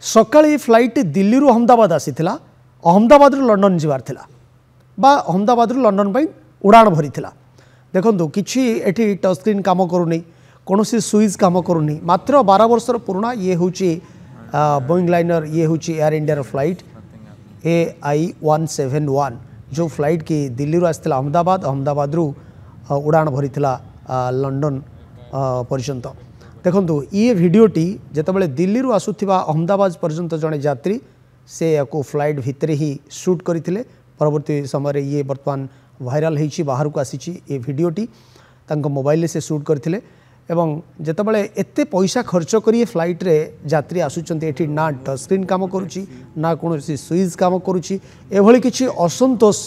सकाळी फ्लाइट दिल्ली रु अहमदाबाद आसीथिला अहमदाबाद रु लंडन जिवार थिला बा अहमदाबाद रु लंडन पई उड़ान भरी थिला। देखंतु किछि एठी टच स्क्रीन काम करूनी कोनोसी स्विच काम करूनी मात्र 12 वर्षर पुराना ये होची बोइंग लाइनर ये होची एयर इंडिया फ्लाइट AI-171 जो फ्लाइट की दिल्ली रु आसीथिला अहमदाबाद रु उड़ान भरी थिला लंडन पर्यंत। देखंतु ये वीडियोटी जितेबाला दिल्ली रु आसुथिबा अहमदाबाद पर्यंत जड़े यात्री से या फ्लाइट भितर ही शूट करते परवर्ती समय ये बर्तमान वायरल होती बाहर को आसी ये वीडियोटी मोबाइल से शूट करते एवं जितेबाला एते पैसा खर्च कर फ्लाइट रे यात्री आसुचंत एठी ना टच स्क्रीन काम करुची ना कौन स्विच काम करुची एभली किछि असंतोष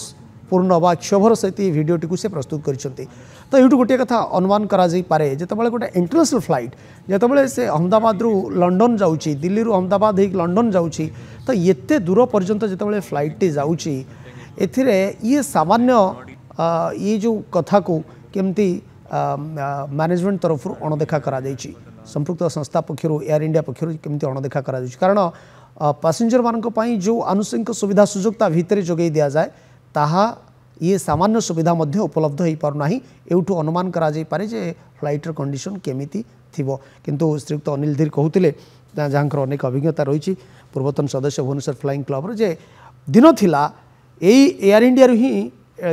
पूर्ण बा क्षोभर सहित ये वीडियोटी को से प्रस्तुत करछंती। तो यूट्यूब गोटे कथा अनुमान करा जाई पारे जितेबाला गोटे इंटरनेशनल फ्लाइट जितेबाला से अहमदाबाद रु लंडन जाउची दिल्ली रु अहमदाबाद होक लंडन जाउची तो एते दूर पर्यंत जितेबाला फ्लाइट टी जाउची एथिरे ये सामान्य ये जो कथा को केमती मैनेजमेंट तरफ अणदेखा करा जाइछि संपुक्त संस्था पक्षर एयर इंडिया पक्षर केमती अणदेखा करा जाइछि कारण पैसेंजर मानक पई जो आनुषंगिक सुविधा सुजोगता भितर जोगई दिया जाए ताहा ये सामान्य सुविधा मध्य उपलब्ध हो पारना एवठू अनुमान करा जाई पारे जे फ्लाइटर कंडीशन केमिति थिबो। किंतु श्रीयुक्त अनिल धीर कहते जहाँ अनेक अभिज्ञता रही पूर्वतन सदस्य भुवनेश्वर फ्लाइंग क्लब जे दिन थिला एयर इंडिया ही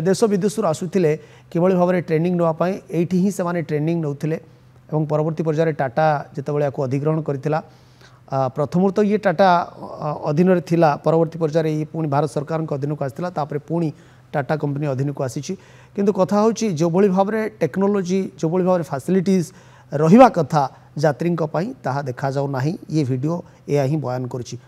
देश विदेश आसुले किभली भाव में ट्रेनिंग नापी एठी ही से ट्रेनिंग नौथिले एवं परवर्ती पर्यायर टाटा जितेबाला या अधिग्रहण करथिला प्रथम तो ये टाटा अधीन रे थिला परवर्ती पर्यायर ये पुणी भारत सरकार अधीन को आसाला तापर पुणी टाटा कंपनी अधीन को आसी किंतु कथा होची जो भली भाव में टेक्नोलोजी जो भली भाव में फैसिलिटीज रहिबा कथा यात्री ताहा देखा जाऊ नाही ये वीडियो या ही बयान करछि।